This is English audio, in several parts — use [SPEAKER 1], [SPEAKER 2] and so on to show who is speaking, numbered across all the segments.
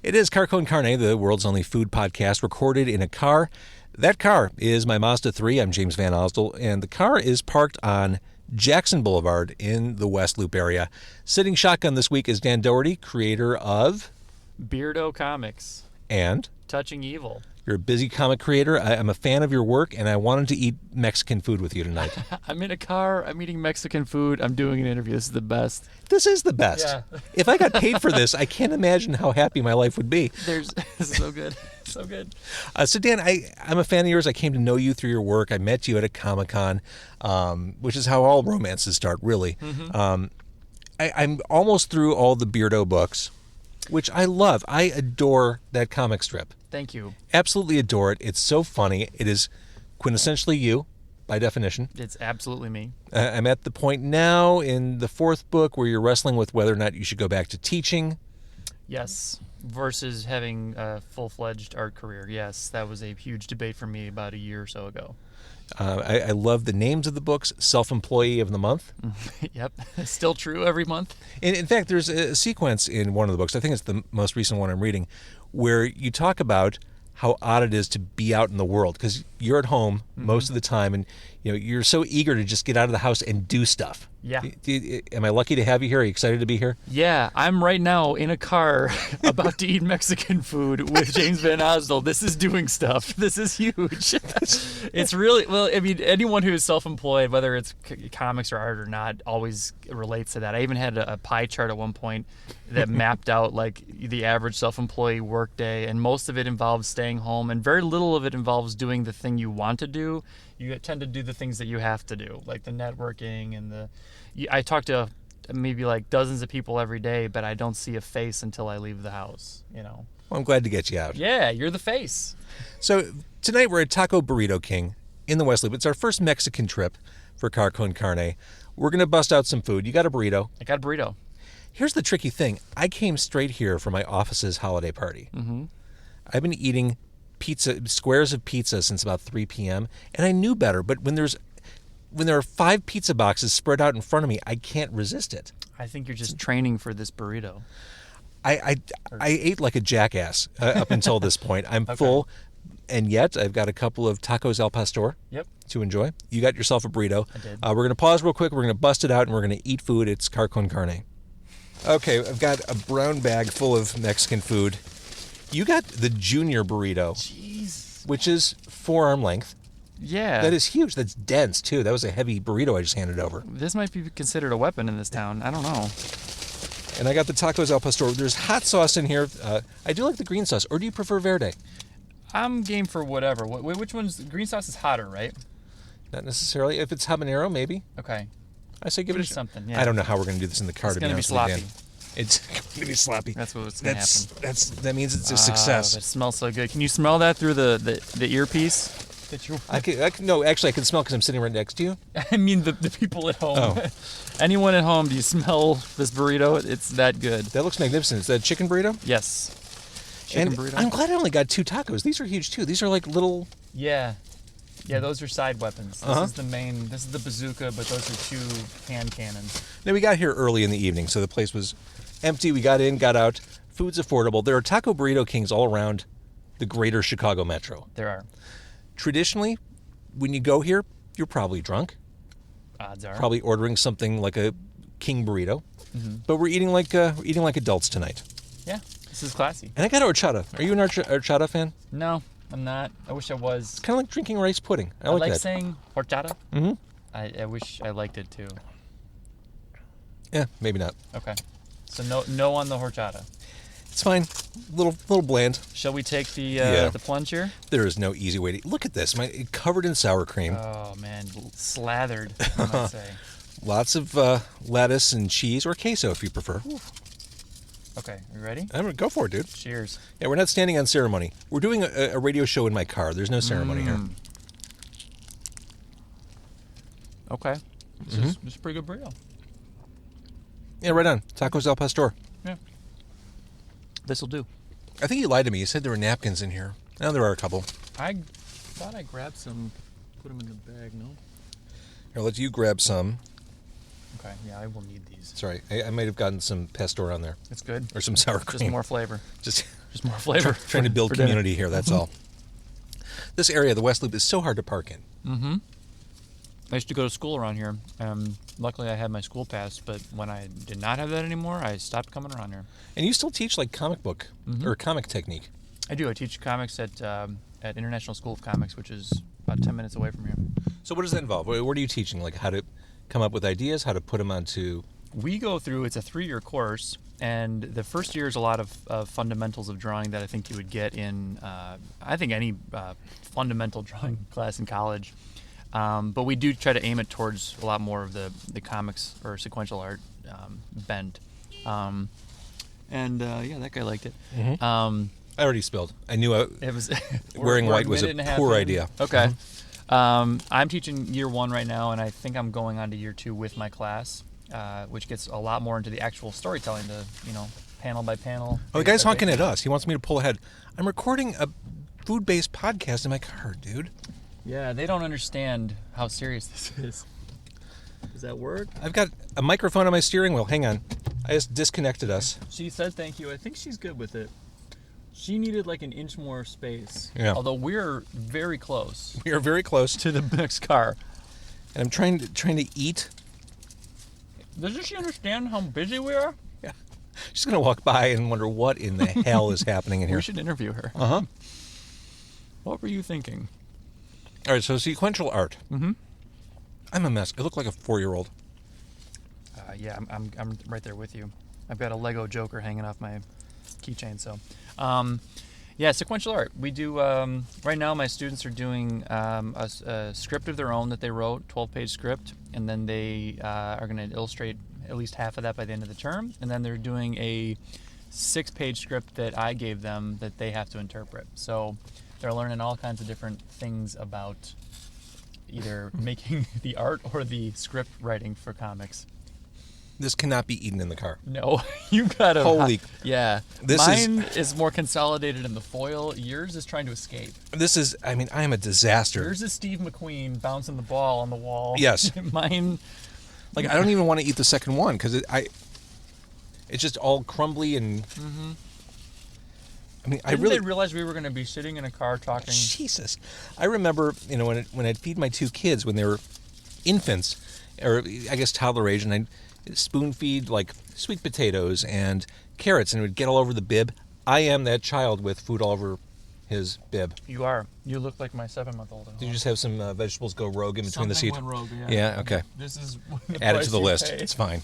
[SPEAKER 1] It is Car Con Carne, the world's only food podcast recorded in a car. That car is my Mazda 3. I'm James Van Osdol, and the car is parked on Jackson Boulevard in the West Loop area. Sitting shotgun this week is Dan Dougherty, creator of
[SPEAKER 2] Beardo Comics.
[SPEAKER 1] And
[SPEAKER 2] Touching Evil.
[SPEAKER 1] You're a busy comic creator. I'm a fan of your work, and I wanted to eat Mexican food with you tonight.
[SPEAKER 2] I'm in a car. I'm eating Mexican food. I'm doing an interview. This is the best.
[SPEAKER 1] This is the best.
[SPEAKER 2] Yeah.
[SPEAKER 1] If I got paid for this, I can't imagine how happy my life would be.
[SPEAKER 2] This is so good. So good.
[SPEAKER 1] So, Dan, I'm a fan of yours. I came to know you through your work. I met you at a Comic-Con, which is how all romances start, really. Mm-hmm. I'm almost through all the Beardo books, which I love. I adore that comic strip.
[SPEAKER 2] Thank you.
[SPEAKER 1] Absolutely adore it. It's so funny. It is quintessentially you, by definition.
[SPEAKER 2] It's absolutely me.
[SPEAKER 1] I'm at the point now in the fourth book where you're wrestling with whether or not you should go back to teaching.
[SPEAKER 2] Yes. Versus having a full-fledged art career. Yes, that was a huge debate for me about a year or so ago.
[SPEAKER 1] I love the names of the books. Self-Employee of the Month.
[SPEAKER 2] Yep. Still true every month.
[SPEAKER 1] In fact, there's a sequence in one of the books, I think it's the most recent one I'm reading, where you talk about how odd it is to be out in the world because you're at home most of the time, and you're so eager to just get out of the house and do stuff.
[SPEAKER 2] Yeah.
[SPEAKER 1] Am I lucky to have you here? Are you excited to be here?
[SPEAKER 2] Yeah, I'm right now in a car about to eat Mexican food with James Van Osdol. This is doing stuff. This is huge. It's really, well, I mean, anyone who is self-employed, whether it's comics or art or not, always relates to that. I even had a pie chart at one point that mapped out like the average self-employed work day, and most of it involves staying home, and very little of it involves doing the thing you want to do. You tend to do the things that you have to do, like the networking and I talk to maybe like dozens of people every day, but I don't see a face until I leave the house, Well,
[SPEAKER 1] I'm glad to get you out.
[SPEAKER 2] Yeah, you're the face.
[SPEAKER 1] So tonight we're at Taco Burrito King in the West Loop. It's our first Mexican trip for Car Con Carne. We're going to bust out some food. You got a burrito.
[SPEAKER 2] I got a burrito.
[SPEAKER 1] Here's the tricky thing. I came straight here for my office's holiday party. Mm-hmm. I've been eating squares of pizza since about 3 p.m., and I knew better, but when there are 5 pizza boxes spread out in front of me, I can't resist it.
[SPEAKER 2] I think you're just training for this burrito.
[SPEAKER 1] I ate like a jackass up until this point. I'm full, and yet I've got a couple of tacos al pastor to enjoy. You got yourself a burrito.
[SPEAKER 2] I did.
[SPEAKER 1] We're going to pause real quick. We're going to bust it out, and we're going to eat food. It's Car Con Carne. Okay, I've got a brown bag full of Mexican food. You got the junior burrito,
[SPEAKER 2] Jeez.
[SPEAKER 1] which is forearm length.
[SPEAKER 2] Yeah.
[SPEAKER 1] That is huge. That's dense, too. That was a heavy burrito I just handed over.
[SPEAKER 2] This might be considered a weapon in this town. I don't know.
[SPEAKER 1] And I got the tacos al pastor. There's hot sauce in here. I do like the green sauce. Or do you prefer verde?
[SPEAKER 2] I'm game for whatever. Which one's... Green sauce is hotter, right?
[SPEAKER 1] Not necessarily. If it's habanero, maybe.
[SPEAKER 2] Okay.
[SPEAKER 1] I say give it a
[SPEAKER 2] something. Yeah.
[SPEAKER 1] I don't know how we're going to do this in the car.
[SPEAKER 2] It's going to be sloppy.
[SPEAKER 1] It's going to be sloppy.
[SPEAKER 2] That's what's going to happen.
[SPEAKER 1] That means it's a success.
[SPEAKER 2] It smells so good. Can you smell that through the earpiece?
[SPEAKER 1] I can, no, actually, I can smell because I'm sitting right next to you.
[SPEAKER 2] I mean the people at home.
[SPEAKER 1] Oh.
[SPEAKER 2] Anyone at home, do you smell this burrito? It's that good.
[SPEAKER 1] That looks magnificent. Is that a chicken burrito?
[SPEAKER 2] Yes. Chicken burrito.
[SPEAKER 1] I'm glad I only got 2 tacos. These are huge, too. These are like little...
[SPEAKER 2] Yeah. Yeah, those are side weapons. This is the main... This is the bazooka, but those are 2 hand cannons.
[SPEAKER 1] Now, we got here early in the evening, so the place was empty. We got in, got out. Food's affordable. There are Taco Burrito Kings all around the greater Chicago metro.
[SPEAKER 2] There are.
[SPEAKER 1] Traditionally, when you go here, you're probably drunk.
[SPEAKER 2] Odds are.
[SPEAKER 1] Probably ordering something like a king burrito. Mm-hmm. But we're eating like adults tonight.
[SPEAKER 2] Yeah, this is classy.
[SPEAKER 1] And I got horchata. Are you an horchata fan?
[SPEAKER 2] No, I'm not. I wish I was.
[SPEAKER 1] It's kind of like drinking rice pudding. I
[SPEAKER 2] like
[SPEAKER 1] that.
[SPEAKER 2] saying horchata.
[SPEAKER 1] Mm-hmm.
[SPEAKER 2] I wish I liked it too.
[SPEAKER 1] Yeah, maybe not.
[SPEAKER 2] Okay. So no on the horchata.
[SPEAKER 1] It's fine. Little bland.
[SPEAKER 2] Shall we take the plunge here?
[SPEAKER 1] There is no easy way to look at this. Covered in sour cream.
[SPEAKER 2] Oh man, slathered, I might say.
[SPEAKER 1] Lots of lettuce and cheese, or queso if you prefer. Ooh.
[SPEAKER 2] Okay, you ready?
[SPEAKER 1] I'm gonna go for it, dude.
[SPEAKER 2] Cheers.
[SPEAKER 1] Yeah, we're not standing on ceremony. We're doing a radio show in my car. There's no ceremony here.
[SPEAKER 2] Okay. This is a pretty good burrito.
[SPEAKER 1] Yeah, right on. Tacos al pastor.
[SPEAKER 2] Yeah. This'll do.
[SPEAKER 1] I think you lied to me. You said there were napkins in here. Now there are a couple.
[SPEAKER 2] I thought I grabbed some, put them in the bag, no?
[SPEAKER 1] Here, I'll let you grab some.
[SPEAKER 2] Okay, yeah, I will need these.
[SPEAKER 1] Sorry, I might have gotten some pesto on there.
[SPEAKER 2] It's good.
[SPEAKER 1] Or some sour cream.
[SPEAKER 2] Just more flavor.
[SPEAKER 1] Just
[SPEAKER 2] Just more flavor.
[SPEAKER 1] Trying to build
[SPEAKER 2] for dinner.
[SPEAKER 1] community here, that's all. This area, the West Loop, is so hard to park in.
[SPEAKER 2] Mm-hmm. I used to go to school around here. Luckily, I had my school pass, but when I did not have that anymore, I stopped coming around here.
[SPEAKER 1] And you still teach like comic book or comic technique.
[SPEAKER 2] I do. I teach comics at International School of Comics, which is about 10 minutes away from here.
[SPEAKER 1] So what does that involve? What are you teaching? Like how to come up with ideas, how to put them onto...
[SPEAKER 2] We go through, it's a 3-year course, and the first year is a lot of fundamentals of drawing that I think you would get in, I think, any fundamental drawing class in college. But we do try to aim it towards a lot more of the comics or sequential art bent. Yeah, that guy liked it.
[SPEAKER 1] Mm-hmm. I already spilled. I knew
[SPEAKER 2] it was
[SPEAKER 1] wearing white was a poor idea.
[SPEAKER 2] Okay. I'm teaching year 1 right now, and I think I'm going on to year 2 with my class, which gets a lot more into the actual storytelling, panel by panel.
[SPEAKER 1] Oh, the guy's honking at us. He wants me to pull ahead. I'm recording a food-based podcast in my car, dude.
[SPEAKER 2] Yeah, they don't understand how serious this is. Does that work?
[SPEAKER 1] I've got a microphone on my steering wheel. Hang on. I just disconnected us.
[SPEAKER 2] She said thank you. I think she's good with it. She needed like an inch more space.
[SPEAKER 1] Yeah.
[SPEAKER 2] Although we're very close.
[SPEAKER 1] We are very close
[SPEAKER 2] to the next car.
[SPEAKER 1] And I'm trying to eat.
[SPEAKER 2] Doesn't she understand how busy we are?
[SPEAKER 1] Yeah. She's going to walk by and wonder what in the hell is happening in here.
[SPEAKER 2] We should interview her.
[SPEAKER 1] Uh-huh.
[SPEAKER 2] What were you thinking?
[SPEAKER 1] All right, so sequential art.
[SPEAKER 2] Mm-hmm.
[SPEAKER 1] I'm a mess. I look like a 4-year-old.
[SPEAKER 2] Yeah, I'm right there with you. I've got a Lego Joker hanging off my keychain. So, yeah, sequential art. We do right now. My students are doing a script of their own that they wrote, 12-page script, and then they are going to illustrate at least half of that by the end of the term, and then they're doing a 6-page script that I gave them that they have to interpret. So they're learning all kinds of different things about either making the art or the script writing for comics.
[SPEAKER 1] This cannot be eaten in the car.
[SPEAKER 2] No, you gotta.
[SPEAKER 1] Holy.
[SPEAKER 2] Yeah. Mine is more consolidated in the foil. Yours is trying to escape.
[SPEAKER 1] This is, I am a disaster.
[SPEAKER 2] Yours is Steve McQueen bouncing the ball on the wall.
[SPEAKER 1] Yes.
[SPEAKER 2] Mine.
[SPEAKER 1] Like, I don't even want to eat the second one because it's just all crumbly and.
[SPEAKER 2] Mm-hmm.
[SPEAKER 1] Didn't
[SPEAKER 2] they realize we were going to be sitting in a car talking?
[SPEAKER 1] Jesus. I remember, when I'd feed my 2 kids when they were infants, or I guess toddler age, and I'd spoon feed like sweet potatoes and carrots, and it would get all over the bib. I am that child with food all over his bib.
[SPEAKER 2] You are. You look like my 7-month-old.
[SPEAKER 1] Did you just have some vegetables go rogue in between the seats?
[SPEAKER 2] Something went rogue,
[SPEAKER 1] yeah. Yeah, okay.
[SPEAKER 2] This is
[SPEAKER 1] add it to the list.
[SPEAKER 2] Pay.
[SPEAKER 1] It's fine.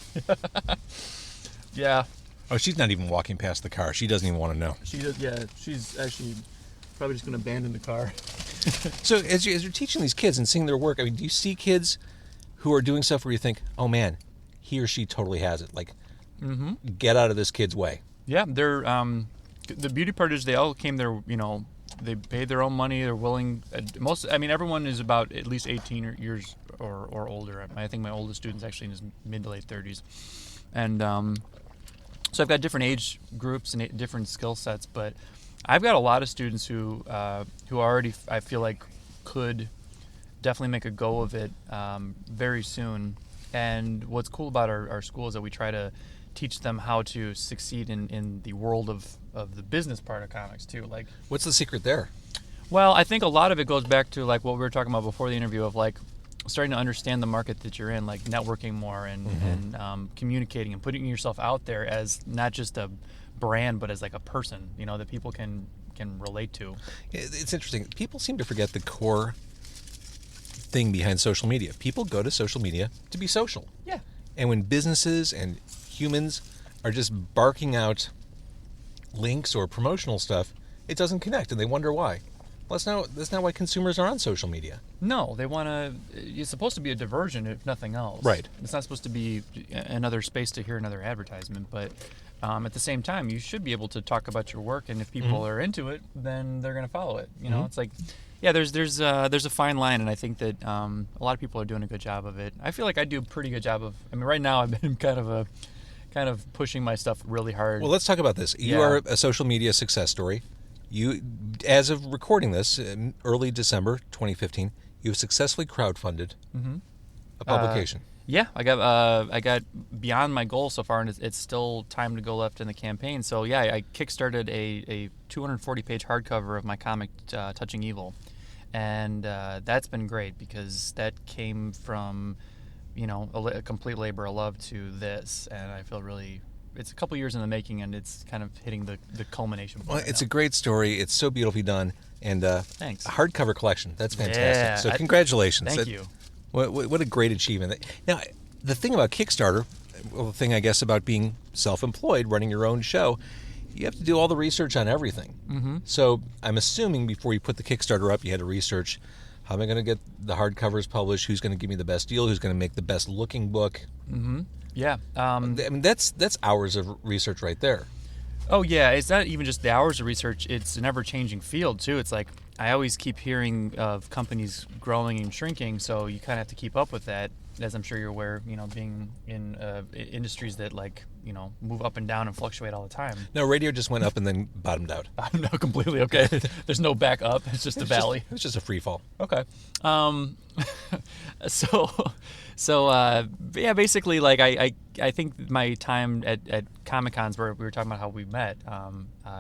[SPEAKER 2] Yeah.
[SPEAKER 1] Oh, she's not even walking past the car. She doesn't even want to know.
[SPEAKER 2] She does. Yeah, she's actually probably just going to abandon the car.
[SPEAKER 1] So as you're teaching these kids and seeing their work, do you see kids who are doing stuff where you think, oh man, he or she totally has it? Like, get out of this kid's way.
[SPEAKER 2] Yeah, they're the beauty part is they all came there. They paid their own money. They're willing. Everyone is about at least 18 years or older. I think my oldest student's actually in his mid to late 30s, and so I've got different age groups and different skill sets. But I've got a lot of students who already I feel like could definitely make a go of it very soon. And what's cool about our school is that we try to teach them how to succeed in the world of the business part of comics too. Like,
[SPEAKER 1] what's the secret there?
[SPEAKER 2] Well, I think a lot of it goes back to like what we were talking about before the interview of like starting to understand the market that you're in, like networking more and communicating and putting yourself out there as not just a brand but as like a person, that people can relate to.
[SPEAKER 1] It's interesting. People seem to forget the core thing behind social media. People go to social media to be social.
[SPEAKER 2] Yeah.
[SPEAKER 1] And when businesses and humans are just barking out links or promotional stuff, it doesn't connect, and they wonder why. Well, that's not why consumers are on social media.
[SPEAKER 2] No, they want to. It's supposed to be a diversion, if nothing else.
[SPEAKER 1] Right.
[SPEAKER 2] It's not supposed to be another space to hear another advertisement, but at the same time, you should be able to talk about your work, and if people are into it, then they're going to follow it. It's like, yeah, there's a fine line, and I think that a lot of people are doing a good job of it. I feel like I do a pretty good job of. Right now I've been kind of pushing my stuff really hard.
[SPEAKER 1] Well, let's talk about this. You are a social media success story. You, as of recording this, in early December 2015, you have successfully crowdfunded a publication.
[SPEAKER 2] Yeah, I got beyond my goal so far, and it's still time to go left in the campaign. So yeah, I kickstarted a 240-page hardcover of my comic Touching Evil, and that's been great because that came from, a complete labor of love to this, and I feel really. It's a couple years in the making, and it's kind of hitting the culmination point.
[SPEAKER 1] Well, it's a great story. It's so beautifully done, and
[SPEAKER 2] thanks.
[SPEAKER 1] A hardcover collection. That's fantastic.
[SPEAKER 2] Yeah,
[SPEAKER 1] So congratulations.
[SPEAKER 2] Thank you.
[SPEAKER 1] What a great achievement. Now, the thing about Kickstarter, well, the thing I guess about being self-employed, running your own show, you have to do all the research on everything. Mm-hmm. So I'm assuming before you put the Kickstarter up, you had to research, how am I going to get the hardcovers published? Who's going to give me the best deal? Who's going to make the best looking book?
[SPEAKER 2] Mm-hmm. Yeah.
[SPEAKER 1] I mean, that's hours of research right there.
[SPEAKER 2] Oh, yeah. It's not even just the hours of research. It's an ever-changing field, too. It's like I always keep hearing of companies growing and shrinking, so you kind of have to keep up with that, as I'm sure you're aware, being in industries that, move up and down and fluctuate all the time.
[SPEAKER 1] No, radio just went up and then bottomed out.
[SPEAKER 2] No, completely. Okay. There's no back up. It's just a valley.
[SPEAKER 1] It's just a free fall.
[SPEAKER 2] Okay. Yeah, basically, I think my time at Comic-Cons where we were talking about how we met.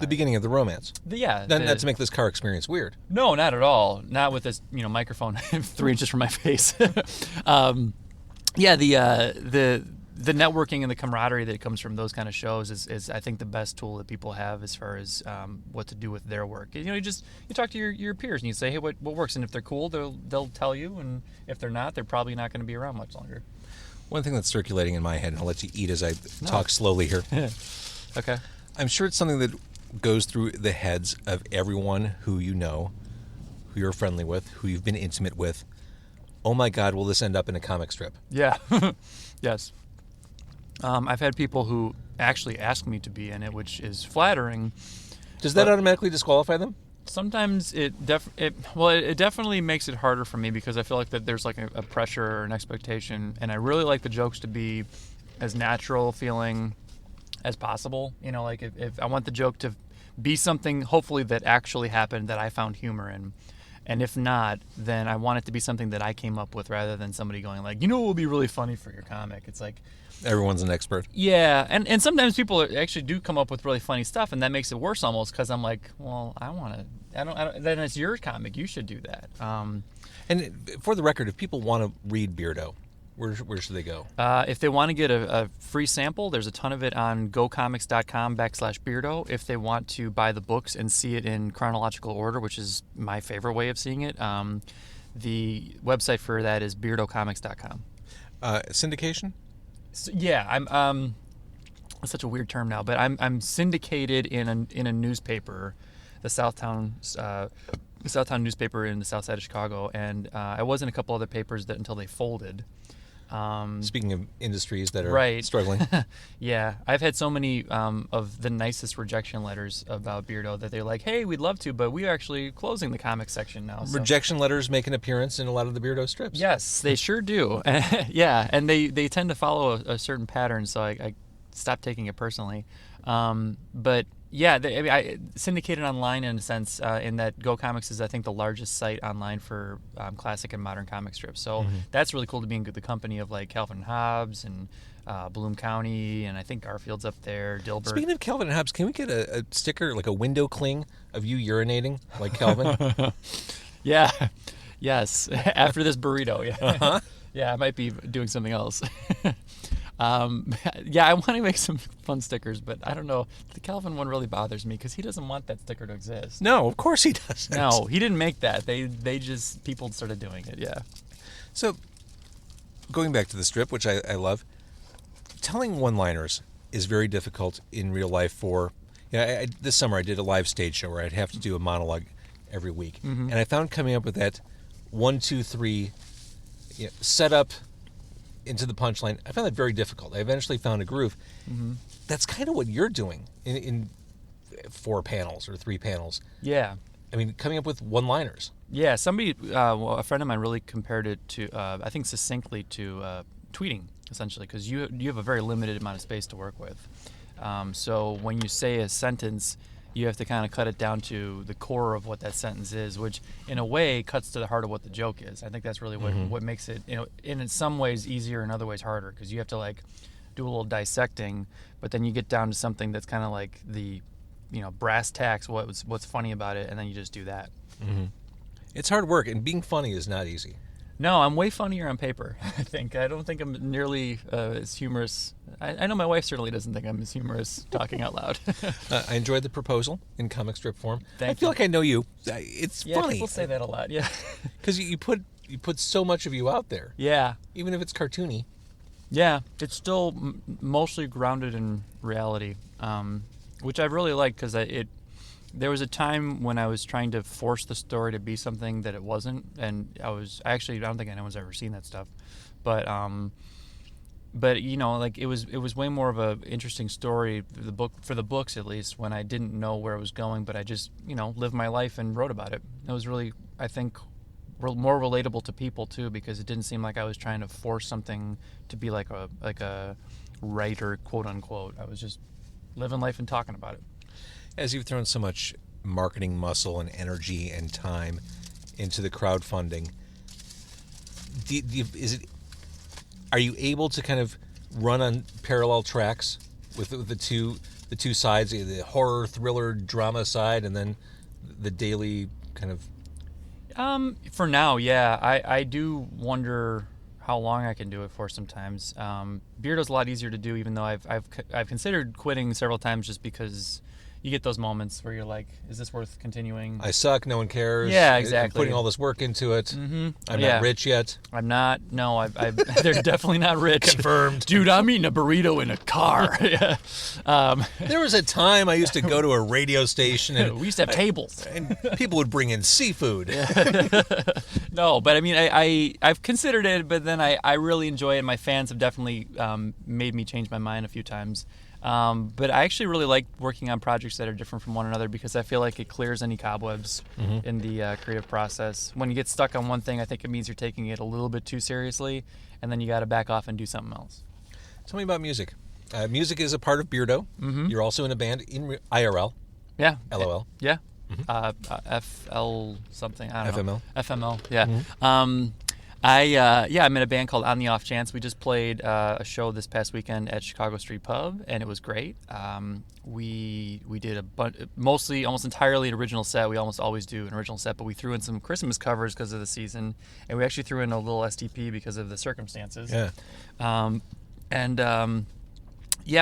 [SPEAKER 1] The beginning of the romance.
[SPEAKER 2] Not
[SPEAKER 1] to make this car experience weird.
[SPEAKER 2] No, not at all. Not with this, microphone 3 inches from my face. The networking and the camaraderie that comes from those kind of shows is I think the best tool that people have as far as what to do with their work. You talk to your peers and you say, hey, what works, and if they're cool, they'll tell you, and if they're not, they're probably not going to be around much longer.
[SPEAKER 1] One thing that's circulating in my head, and I'll let you eat as I talk slowly here.
[SPEAKER 2] Okay.
[SPEAKER 1] I'm sure it's something that goes through the heads of everyone who you know, who you're friendly with, who you've been intimate with. Oh my God, will this end up in a comic strip?
[SPEAKER 2] Yeah. Yes. I've had people who actually ask me to be in it, which is flattering.
[SPEAKER 1] Does that automatically disqualify them?
[SPEAKER 2] Sometimes it definitely makes it harder for me because I feel like that there's like a pressure or an expectation, and I really like the jokes to be as natural feeling as possible. If I want the joke to be something hopefully that actually happened that I found humor in. And if not, then I want it to be something that I came up with rather than somebody going like, what would be really funny for your comic? It's like...
[SPEAKER 1] Everyone's an expert.
[SPEAKER 2] Yeah, and sometimes people actually do come up with really funny stuff, and that makes it worse almost because I'm like, well, I don't, then it's your comic. You should do that.
[SPEAKER 1] And for the record, if people want to read Beardo, where should they go?
[SPEAKER 2] If they want to get a free sample, there's a ton of it on gocomics.com/Beardo. If they want to buy the books and see it in chronological order, which is my favorite way of seeing it, the website for that is beardocomics.com.
[SPEAKER 1] Syndication?
[SPEAKER 2] So, yeah, I'm. It's such a weird term now, but I'm syndicated in a newspaper, the Southtown newspaper in the South Side of Chicago, and I was in a couple other papers until they folded.
[SPEAKER 1] Speaking of industries that are struggling.
[SPEAKER 2] Yeah, I've had so many of the nicest rejection letters about Beardo that they're like, hey, we'd love to, but we're actually closing the comic section now. So.
[SPEAKER 1] Rejection letters make an appearance in a lot of the Beardo strips.
[SPEAKER 2] Yes, they sure do. Yeah, and they tend to follow a certain pattern, so I stopped taking it personally. But yeah, I syndicated online in a sense, in that Go Comics is, I think, the largest site online for classic and modern comic strips. So that's really cool to be in the company of like Calvin and Hobbes and Bloom County, and I think Garfield's up there, Dilbert.
[SPEAKER 1] Speaking of Calvin and Hobbes, can we get a sticker, like a window cling of you urinating like Calvin?
[SPEAKER 2] Yeah. Yes. After this burrito, yeah.
[SPEAKER 1] Uh-huh.
[SPEAKER 2] Yeah, I might be doing something else. Yeah, I want to make some fun stickers, but I don't know. The Calvin one really bothers me because he doesn't want that sticker to exist.
[SPEAKER 1] No, of course he doesn't.
[SPEAKER 2] No, he didn't make that. People started doing it, yeah.
[SPEAKER 1] So, going back to the strip, which I love, telling one-liners is very difficult in real life for... this summer I did a live stage show where I'd have to do a monologue every week. Mm-hmm. And I found coming up with that 1, 2, 3 setup into the punchline, I found that very difficult. I eventually found a groove. Mm-hmm. That's kind of what you're doing in 4 panels or 3 panels.
[SPEAKER 2] Yeah.
[SPEAKER 1] I mean, coming up with one-liners.
[SPEAKER 2] Yeah, somebody, a friend of mine really compared it to, I think succinctly to tweeting, essentially, because you have a very limited amount of space to work with. So when you say a sentence, you have to kind of cut it down to the core of what that sentence is, which in a way cuts to the heart of what the joke is. I think that's really what makes it, in some ways easier, in other ways harder, because you have to like do a little dissecting, but then you get down to something that's kind of like the, brass tacks, what's funny about it, and then you just do that.
[SPEAKER 1] Mm-hmm. It's hard work, and being funny is not easy.
[SPEAKER 2] No, I'm way funnier on paper, I think. I don't think I'm nearly as humorous. I know my wife certainly doesn't think I'm as humorous talking out loud.
[SPEAKER 1] I enjoyed the proposal in comic strip form.
[SPEAKER 2] Thank
[SPEAKER 1] I feel
[SPEAKER 2] you.
[SPEAKER 1] like I know you. It's funny.
[SPEAKER 2] People say that a lot, yeah.
[SPEAKER 1] Because you put so much of you out there.
[SPEAKER 2] Yeah.
[SPEAKER 1] Even if it's cartoony.
[SPEAKER 2] Yeah, it's still mostly grounded in reality, which I really like, because there was a time when I was trying to force the story to be something that it wasn't, and I don't think anyone's ever seen that stuff, but like it was way more of a interesting story, for the books at least, when I didn't know where it was going, but I just lived my life and wrote about it. It was really, I think, more relatable to people too, because it didn't seem like I was trying to force something to be like a writer, quote unquote. I was just living life and talking about it.
[SPEAKER 1] As you've thrown so much marketing muscle and energy and time into the crowdfunding, are you able to kind of run on parallel tracks with the two sides, the horror, thriller, drama side, and then the daily kind of?
[SPEAKER 2] For now, yeah. I do wonder how long I can do it for sometimes. Beardo's a lot easier to do, even though I've considered quitting several times, just because you get those moments where you're like, is this worth continuing?
[SPEAKER 1] I suck, no one cares.
[SPEAKER 2] Yeah, exactly.
[SPEAKER 1] I'm putting all this work into it.
[SPEAKER 2] Mm-hmm.
[SPEAKER 1] I'm not rich yet.
[SPEAKER 2] I'm not. No, they're definitely not rich.
[SPEAKER 1] Confirmed.
[SPEAKER 2] Dude, I'm eating a burrito in a car. Yeah.
[SPEAKER 1] There was a time I used to go to a radio station and
[SPEAKER 2] we used to have tables.
[SPEAKER 1] And people would bring in seafood.
[SPEAKER 2] No, but I mean, I've considered it, but then I really enjoy it. My fans have definitely made me change my mind a few times. But I actually really like working on projects that are different from one another, because I feel like it clears any cobwebs in the creative process. When you get stuck on one thing, I think it means you're taking it a little bit too seriously, and then you got to back off and do something else.
[SPEAKER 1] Tell me about music. Music is a part of Beardo. Mm-hmm. You're also in a band in IRL.
[SPEAKER 2] Yeah.
[SPEAKER 1] LOL.
[SPEAKER 2] Yeah. Mm-hmm. FL something. I don't know. FML. Yeah.
[SPEAKER 1] Mm-hmm.
[SPEAKER 2] I'm in a band called On the Off Chance. We just played a show this past weekend at Chicago Street Pub, and it was great. We did mostly, almost entirely an original set. We almost always do an original set, but we threw in some Christmas covers because of the season, and we actually threw in a little STP because of the circumstances.
[SPEAKER 1] Yeah.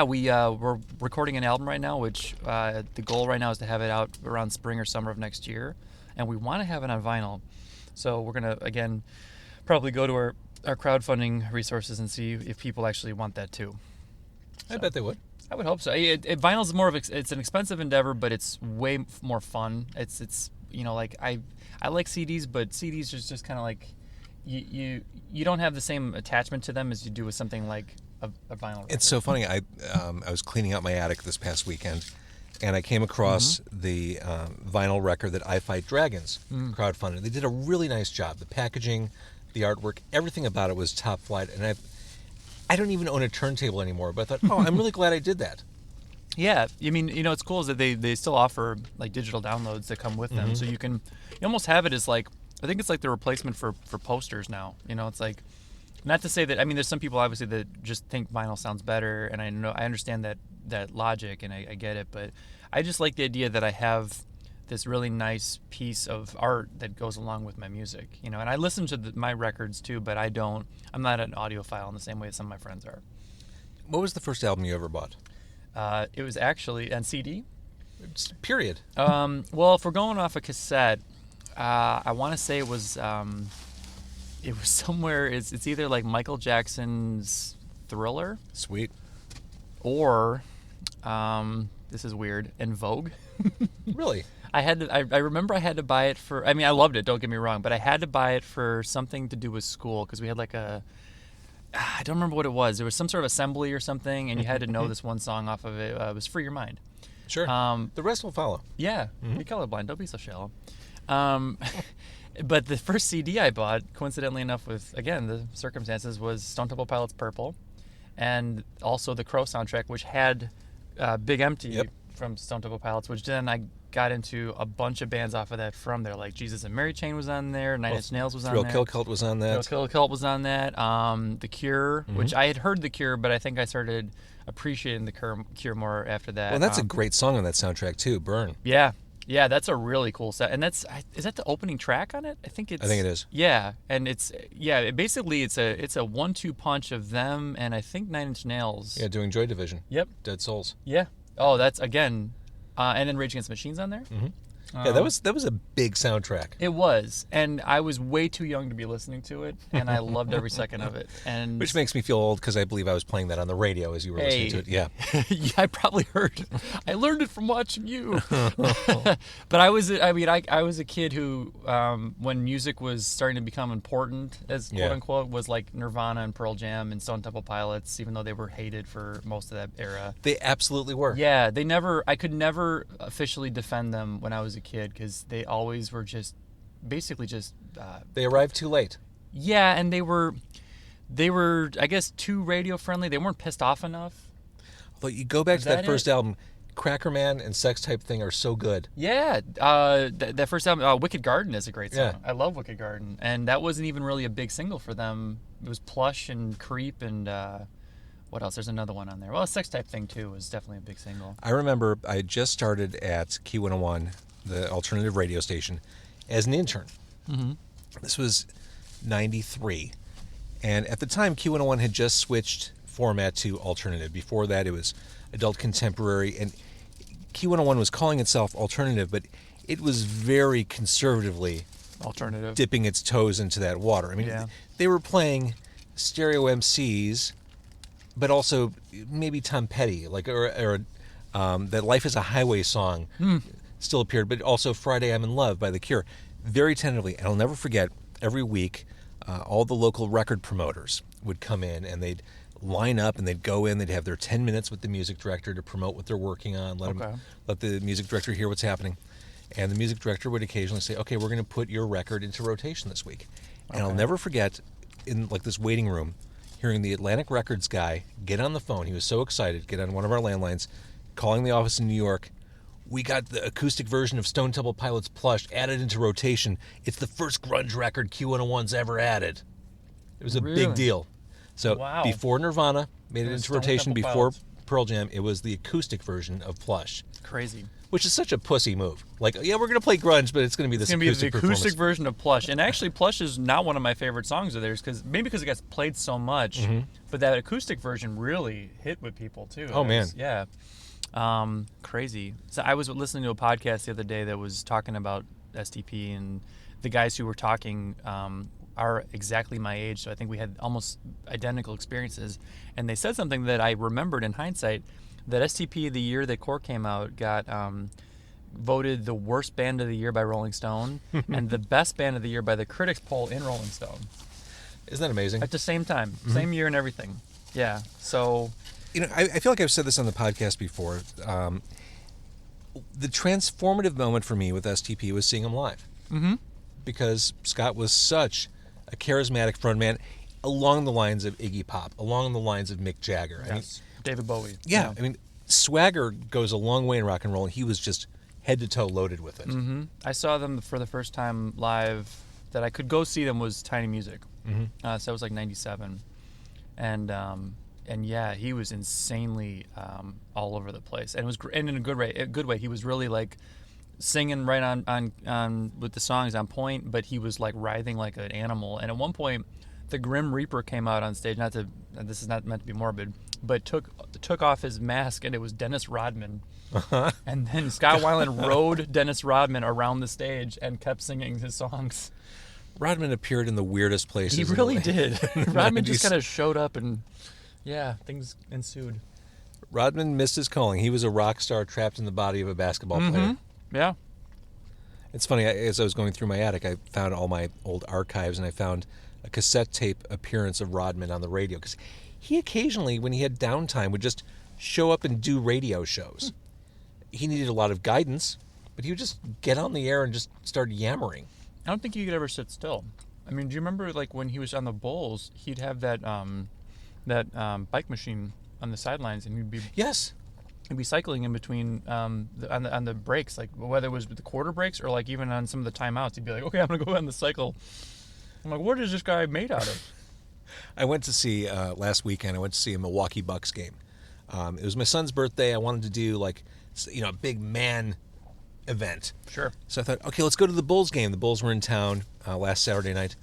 [SPEAKER 2] We're recording an album right now, which the goal right now is to have it out around spring or summer of next year, and we want to have it on vinyl. So we're gonna probably go to our crowdfunding resources and see if people actually want that too.
[SPEAKER 1] I bet they would.
[SPEAKER 2] I would hope so. Vinyl's more of it's an expensive endeavor, but it's way more fun. It's like I like CDs, but CDs is just kind of like you don't have the same attachment to them as you do with something like a vinyl record.
[SPEAKER 1] It's so funny. I was cleaning out my attic this past weekend, and I came across the vinyl record that I Fight Dragons crowdfunded. They did a really nice job. The packaging, the artwork, everything about it was top flight. And I don't even own a turntable anymore, but I thought, I'm really glad I did that.
[SPEAKER 2] Yeah, I mean, it's cool is that they still offer like digital downloads that come with them, so you almost have it as like, I think it's like the replacement for posters now. It's like, not to say that, I mean, there's some people obviously that just think vinyl sounds better, and I understand that logic, and I get it, but I just like the idea that I have this really nice piece of art that goes along with my music, and I listen to my records too, but I'm not an audiophile in the same way that some of my friends are.
[SPEAKER 1] What was the first album you ever bought?
[SPEAKER 2] It was actually on CD.
[SPEAKER 1] Period.
[SPEAKER 2] Well, if we're going off a cassette, I want to say it was somewhere. It's either like Michael Jackson's Thriller.
[SPEAKER 1] Sweet.
[SPEAKER 2] Or, this is weird, En Vogue.
[SPEAKER 1] Really?
[SPEAKER 2] I remember I had to buy it for, I mean, I loved it, don't get me wrong, but I had to buy it for something to do with school, because we had like I don't remember what it was. There was some sort of assembly or something, and you had to know this one song off of it. It was Free Your Mind.
[SPEAKER 1] Sure. The rest will follow.
[SPEAKER 2] Yeah. Be colorblind. Don't be so shallow. But the first CD I bought, coincidentally enough with, again, the circumstances, was Stone Temple Pilots' Purple, and also the Crow soundtrack, which had Big Empty from Stone Temple Pilots, which then I got into a bunch of bands off of that from there. Like Jesus and Mary Chain was on there. Nine Inch Nails was on there.
[SPEAKER 1] Kill Cult was on that.
[SPEAKER 2] Kill Cult was on that. The Cure, which I had heard The Cure, but I think I started appreciating The Cure more after that.
[SPEAKER 1] Well, that's a great song on that soundtrack too, Burn.
[SPEAKER 2] Yeah, that's a really cool set, and is that the opening track on it? I think it is. Yeah, and basically it's a 1-2 punch of them and I think Nine Inch Nails.
[SPEAKER 1] Yeah, doing Joy Division.
[SPEAKER 2] Yep.
[SPEAKER 1] Dead Souls.
[SPEAKER 2] Yeah. Oh, that's again, and then Rage Against the Machine's on there.
[SPEAKER 1] Mm-hmm. Yeah, that was a big soundtrack.
[SPEAKER 2] It was, and I was way too young to be listening to it, and I loved every second of it. And
[SPEAKER 1] which makes me feel old because I believe I was playing that on the radio as you were listening to it. Yeah,
[SPEAKER 2] yeah, I probably heard. I learned it from watching you. But I was a kid who, when music was starting to become important, as quote unquote, was like Nirvana and Pearl Jam and Stone Temple Pilots, even though they were hated for most of that era.
[SPEAKER 1] They absolutely were.
[SPEAKER 2] Yeah, I could never officially defend them when I was a kid because they always were just basically just
[SPEAKER 1] they arrived too late.
[SPEAKER 2] Yeah, and they were I guess too radio friendly. They weren't pissed off enough.
[SPEAKER 1] Although you go back to that first album, Cracker Man and Sex Type Thing are so good.
[SPEAKER 2] Yeah, that first album, Wicked Garden is a great song.
[SPEAKER 1] Yeah.
[SPEAKER 2] I love Wicked Garden, and that wasn't even really a big single for them. It was Plush and Creep and what else? There's another one on there. Well, Sex Type Thing too was definitely a big single.
[SPEAKER 1] I remember I had just started at Q101, the alternative radio station, as an intern.
[SPEAKER 2] Mm-hmm.
[SPEAKER 1] This was 93. And at the time, Q101 had just switched format to alternative. Before that, it was adult contemporary. And Q101 was calling itself alternative, but it was very conservatively
[SPEAKER 2] alternative,
[SPEAKER 1] dipping its toes into that water. I mean, they were playing stereo MCs, but also maybe Tom Petty, like or that Life is a Highway song still appeared, but also Friday I'm in Love by The Cure, very tentatively. And I'll never forget, every week, all the local record promoters would come in and they'd line up and they'd go in, they'd have their 10 minutes with the music director to promote what they're working on, let the music director hear what's happening. And the music director would occasionally say, okay, we're going to put your record into rotation this week. And I'll never forget, in like this waiting room, hearing the Atlantic Records guy get on the phone. He was so excited, get on one of our landlines, calling the office in New York. We got the acoustic version of Stone Temple Pilots Plush added into rotation. It's the first grunge record Q101's ever added. It was a big deal. So before Nirvana made it into rotation, before Pearl Jam, it was the acoustic version of Plush.
[SPEAKER 2] Crazy.
[SPEAKER 1] Which is such a pussy move. Like, yeah, we're going to play grunge, but it's going to be this acoustic performance.
[SPEAKER 2] It's going to be the acoustic version of Plush. And actually, Plush is not one of my favorite songs of theirs, because it gets played so much. But that acoustic version really hit with people, too.
[SPEAKER 1] Oh, man.
[SPEAKER 2] Yeah. Crazy. So I was listening to a podcast the other day that was talking about STP, and the guys who were talking are exactly my age, so I think we had almost identical experiences. And they said something that I remembered in hindsight, that STP, the year that Core came out, got voted the worst band of the year by Rolling Stone and the best band of the year by the Critics Poll in Rolling Stone.
[SPEAKER 1] Isn't that amazing?
[SPEAKER 2] At the same time. Same year and everything. Yeah. So...
[SPEAKER 1] You know, I feel like I've said this on the podcast before. The transformative moment for me with STP was seeing them live. Because Scott was such a charismatic frontman along the lines of Iggy Pop, along the lines of Mick Jagger.
[SPEAKER 2] Yes.
[SPEAKER 1] I mean,
[SPEAKER 2] David Bowie.
[SPEAKER 1] Yeah. I mean, swagger goes a long way in rock and roll, and he was just head to toe loaded with it.
[SPEAKER 2] I saw them for the first time live that I could go see them was Tiny Music. So it was like 97. And yeah, he was insanely all over the place, and in a good way. He was really like singing right on with the songs on point, but he was like writhing like an animal. And at one point, the Grim Reaper came out on stage. This is not meant to be morbid, but took off his mask, and it was Dennis Rodman. And then Scott Weiland rode Dennis Rodman around the stage and kept singing his songs.
[SPEAKER 1] Rodman appeared in the weirdest places.
[SPEAKER 2] He really did. Rodman just kind of showed up, and yeah, things ensued.
[SPEAKER 1] Rodman missed his calling. He was a rock star trapped in the body of a basketball player.
[SPEAKER 2] Yeah.
[SPEAKER 1] It's funny, as I was going through my attic, I found all my old archives, and I found a cassette tape appearance of Rodman on the radio. Because he occasionally, when he had downtime, would just show up and do radio shows. He needed a lot of guidance, but he would just get on the air and just start yammering.
[SPEAKER 2] I don't think he could ever sit still. I mean, do you remember like when he was on the Bulls, he'd have that bike machine on the sidelines, and he'd be...
[SPEAKER 1] Yes.
[SPEAKER 2] and be cycling in between on the breaks, like whether it was with the quarter breaks or like even on some of the timeouts. He'd be like, okay, I'm gonna go on the cycle. I'm like, what is this guy made out of?
[SPEAKER 1] I went to see last weekend. I went to see a Milwaukee Bucks game. It was my son's birthday. I wanted to do like a big man event.
[SPEAKER 2] Sure.
[SPEAKER 1] So I thought, okay, let's go to the Bulls game. The Bulls were in town last Saturday night.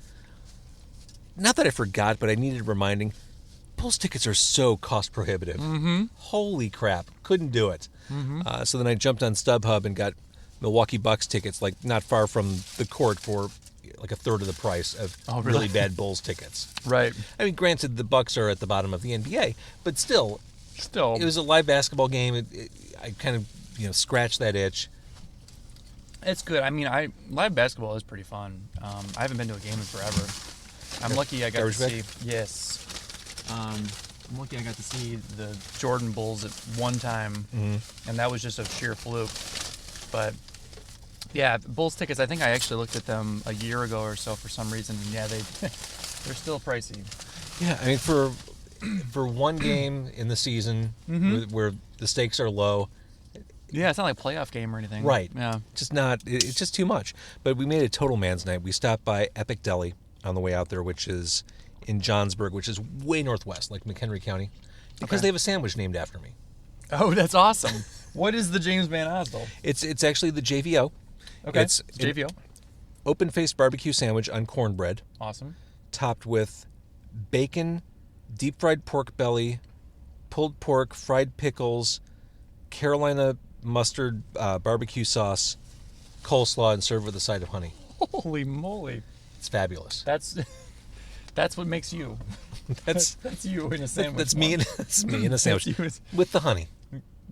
[SPEAKER 1] Not that I forgot, but I needed reminding. Bulls tickets are so cost prohibitive.
[SPEAKER 2] Mm-hmm.
[SPEAKER 1] Holy crap. Couldn't do it.
[SPEAKER 2] Mm-hmm.
[SPEAKER 1] So then I jumped on StubHub and got Milwaukee Bucks tickets, like not far from the court for like a third of the price of really bad Bulls tickets.
[SPEAKER 2] Right.
[SPEAKER 1] I mean, granted, the Bucks are at the bottom of the NBA, but still, it was a live basketball game. I kind of, scratched that itch.
[SPEAKER 2] It's good. I mean, live basketball is pretty fun. I haven't been to a game in forever. I'm lucky I got to see. Yes. I'm lucky I got to see the Jordan Bulls at one time, and that was just a sheer fluke. But yeah, Bulls tickets. I think I actually looked at them a year ago or so for some reason. And yeah, they're still pricey.
[SPEAKER 1] Yeah, I mean for one game in the season where the stakes are low.
[SPEAKER 2] Yeah, it's not like a playoff game or anything.
[SPEAKER 1] Right.
[SPEAKER 2] Yeah.
[SPEAKER 1] It's just too much. But we made a total man's night. We stopped by Epic Deli on the way out there, which is in Johnsburg, which is way northwest, like McHenry County, because they have a sandwich named after me.
[SPEAKER 2] Oh, that's awesome. What is the James Van Osdell?
[SPEAKER 1] It's actually the JVO.
[SPEAKER 2] Okay.
[SPEAKER 1] It's
[SPEAKER 2] JVO.
[SPEAKER 1] Open-faced barbecue sandwich on cornbread.
[SPEAKER 2] Awesome.
[SPEAKER 1] Topped with bacon, deep-fried pork belly, pulled pork, fried pickles, Carolina mustard barbecue sauce, coleslaw, and served with a side of honey.
[SPEAKER 2] Holy moly.
[SPEAKER 1] It's fabulous.
[SPEAKER 2] That's what makes you. That's you in a sandwich.
[SPEAKER 1] That's me in a sandwich with the honey.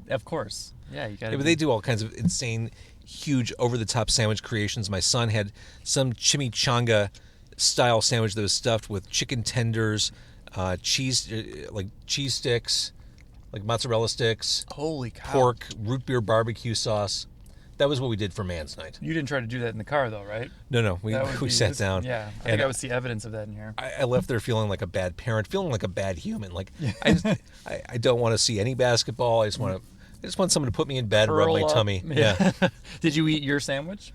[SPEAKER 2] Of course. Yeah, you got to.
[SPEAKER 1] But they do all kinds of insane, huge, over-the-top sandwich creations. My son had some chimichanga-style sandwich that was stuffed with chicken tenders, cheese sticks, like mozzarella sticks.
[SPEAKER 2] Holy cow.
[SPEAKER 1] Pork, root beer barbecue sauce. That was what we did for Man's Night.
[SPEAKER 2] You didn't try to do that in the car, though, right?
[SPEAKER 1] No. We sat down.
[SPEAKER 2] Yeah, I think I would see evidence of that in here.
[SPEAKER 1] I left there feeling like a bad parent, feeling like a bad human. Like I don't want to see any basketball. I just want someone to put me in bed, rub my tummy. Yeah.
[SPEAKER 2] Did you eat your sandwich?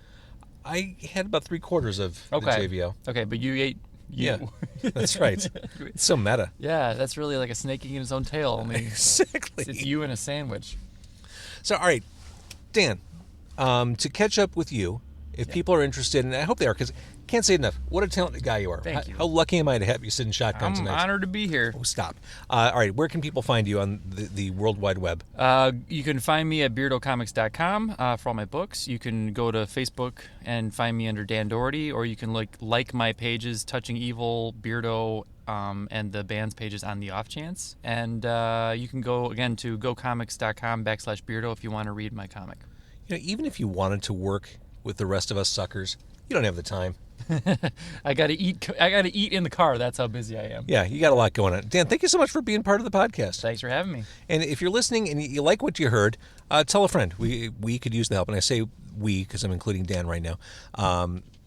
[SPEAKER 1] I had about 3/4 of the JVO.
[SPEAKER 2] Okay, but you ate.
[SPEAKER 1] Yeah, that's right. It's so meta.
[SPEAKER 2] Yeah, that's really like a snake eating its own tail. I mean,
[SPEAKER 1] exactly.
[SPEAKER 2] It's you in a sandwich.
[SPEAKER 1] So, all right, Dan, to catch up with you, if people are interested, and I hope they are, because I can't say enough, what a talented guy you are.
[SPEAKER 2] Thank you.
[SPEAKER 1] How lucky am I to have you sitting shotgun tonight?
[SPEAKER 2] I'm honored to be here.
[SPEAKER 1] Oh, stop. All right, where can people find you on the World Wide Web?
[SPEAKER 2] You can find me at beardocomics.com for all my books. You can go to Facebook and find me under Dan Dougherty, or you can like my pages, Touching Evil, Beardo, and the band's pages on the off chance. And you can go, again, to gocomics.com/Beardo if you want to read my comic.
[SPEAKER 1] Even if you wanted to work with the rest of us suckers, you don't have the time.
[SPEAKER 2] I gotta eat in the car. That's how busy I am.
[SPEAKER 1] Yeah, you got a lot going on. Dan, thank you so much for being part of the podcast.
[SPEAKER 2] Thanks for having me.
[SPEAKER 1] And if you're listening and you like what you heard, tell a friend. We could use the help. And I say we because I'm including Dan right now.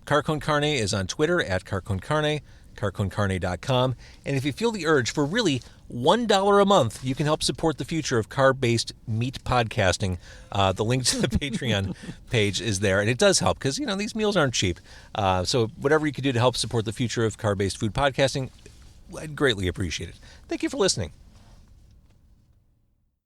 [SPEAKER 1] Car Con Carne is on Twitter at Car Con Carne, carconcarne.com. And if you feel the urge for really $1 a month, you can help support the future of car-based meat podcasting. The link to the Patreon page is there, and it does help because these meals aren't cheap. So whatever you can do to help support the future of car-based food podcasting, I'd greatly appreciate it. Thank you for listening.